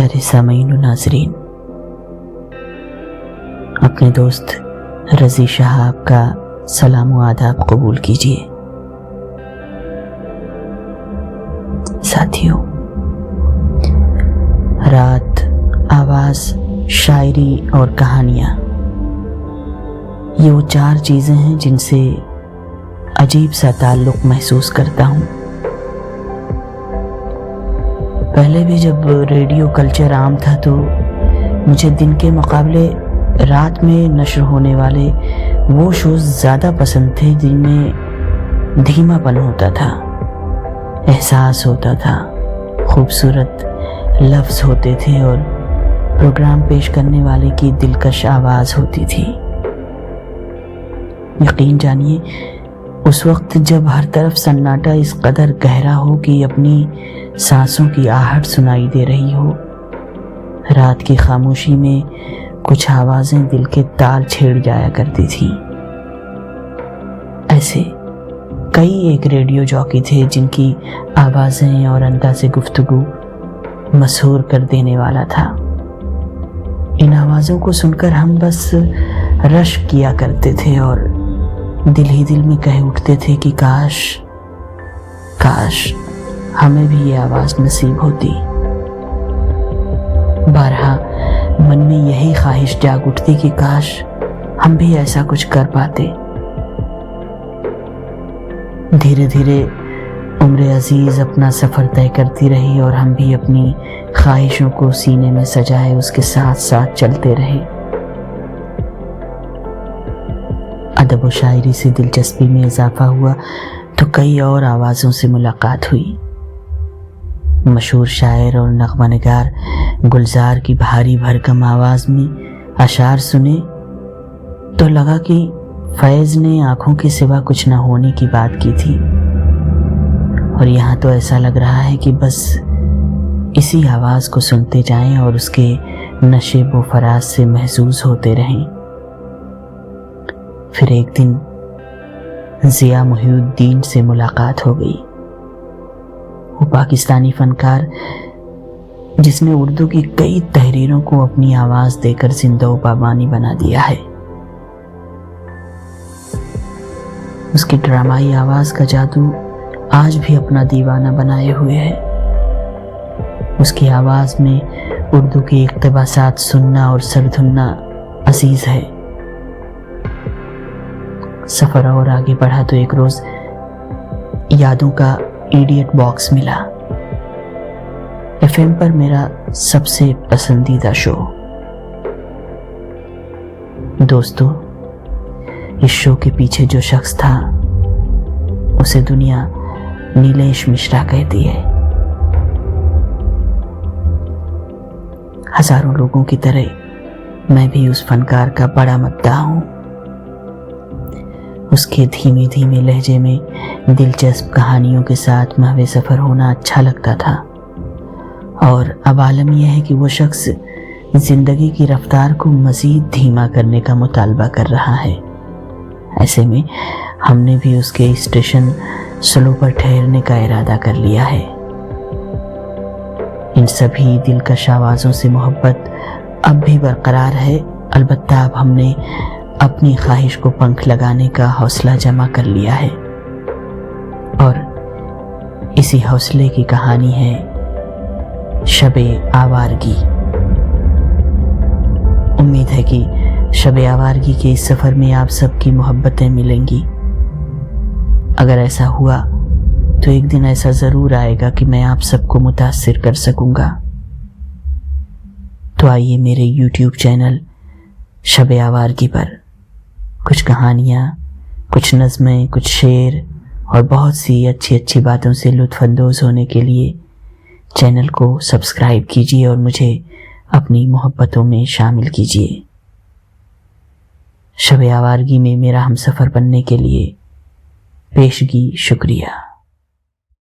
پیارے سامعین و ناظرین، اپنے دوست رضی شہاب کا سلام و آداب قبول کیجیے۔ ساتھیوں، رات، آواز، شاعری اور کہانیاں، یہ وہ چار چیزیں ہیں جن سے عجیب سا تعلق محسوس کرتا ہوں۔ پہلے بھی جب ریڈیو کلچر عام تھا تو مجھے دن کے مقابلے رات میں نشر ہونے والے وہ شوز زیادہ پسند تھے جن میں دھیما پن ہوتا تھا، احساس ہوتا تھا، خوبصورت لفظ ہوتے تھے اور پروگرام پیش کرنے والے کی دلکش آواز ہوتی تھی۔ یقین جانیے، اس وقت جب ہر طرف سناٹا اس قدر گہرا ہو کہ اپنی سانسوں کی آہٹ سنائی دے رہی ہو، رات کی خاموشی میں کچھ آوازیں دل کے تال چھیڑ جایا کرتی تھیں۔ ایسے کئی ایک ریڈیو جاکی تھے جن کی آوازیں اور انداز گفتگو مسحور کر دینے والا تھا۔ ان آوازوں کو سن کر ہم بس رشک کیا کرتے تھے اور دل ہی دل میں کہہ اٹھتے تھے کہ کاش ہمیں بھی یہ آواز نصیب ہوتی۔ بارہا من میں یہی خواہش جاگ اٹھتی کہ کاش ہم بھی ایسا کچھ کر پاتے۔ دھیرے دھیرے عمر عزیز اپنا سفر طے کرتی رہی اور ہم بھی اپنی خواہشوں کو سینے میں سجائے اس کے ساتھ ساتھ چلتے رہے۔ ادب و شاعری سے دلچسپی میں اضافہ ہوا تو کئی اور آوازوں سے ملاقات ہوئی۔ مشہور شاعر اور نغمہ نگار گلزار کی بھاری بھرکم آواز میں اشعار سنے تو لگا کہ فیض نے آنکھوں کے سوا کچھ نہ ہونے کی بات کی تھی، اور یہاں تو ایسا لگ رہا ہے کہ بس اسی آواز کو سنتے جائیں اور اس کے نشیب و فراز سے محظوظ ہوتے رہیں۔ پھر ایک دن ضیاء محی الدین سے ملاقات ہو گئی۔ وہ پاکستانی فنکار جس نے اردو کی کئی تحریروں کو اپنی آواز دے کر زندہ و پابانی بنا دیا ہے۔ اس کی ڈرامائی آواز کا جادو آج بھی اپنا دیوانہ بنائے ہوئے ہے۔ اس کی آواز میں اردو کے اقتباسات سننا اور سر دھننا عزیز ہے۔ سفر اور آگے بڑھا تو ایک روز یادوں کا ایڈیٹ باکس ملا، FM پر میرا سب سے پسندیدہ شو۔ دوستو، اس شو کے پیچھے جو شخص تھا اسے دنیا نیلیش مشرا کہتی ہے۔ ہزاروں لوگوں کی طرح میں بھی اس فنکار کا بڑا مداح ہوں۔ اس کے دھیمے دھیمے لہجے میں دلچسپ کہانیوں کے ساتھ محو سفر ہونا اچھا لگتا تھا، اور اب عالم یہ ہے کہ وہ شخص زندگی کی رفتار کو مزید دھیما کرنے کا مطالبہ کر رہا ہے۔ ایسے میں ہم نے بھی اس کے اسٹیشن سلو پر ٹھہرنے کا ارادہ کر لیا ہے۔ ان سبھی دلکش آوازوں سے محبت اب بھی برقرار ہے، البتہ اب ہم نے اپنی خواہش کو پنکھ لگانے کا حوصلہ جمع کر لیا ہے، اور اسی حوصلے کی کہانی ہے شب آوارگی۔ امید ہے کہ شب آوارگی کے اس سفر میں آپ سب کی محبتیں ملیں گی۔ اگر ایسا ہوا تو ایک دن ایسا ضرور آئے گا کہ میں آپ سب کو متاثر کر سکوں گا۔ تو آئیے میرے YouTube چینل شب آوارگی پر کچھ کہانیاں، کچھ نظمیں، کچھ شعر اور بہت سی اچھی باتوں سے لطف اندوز ہونے کے لیے چینل کو سبسکرائب کیجیے اور مجھے اپنی محبتوں میں شامل کیجیے۔ شب آوارگی میں میرا ہمسفر بننے کے لیے پیشگی شکریہ۔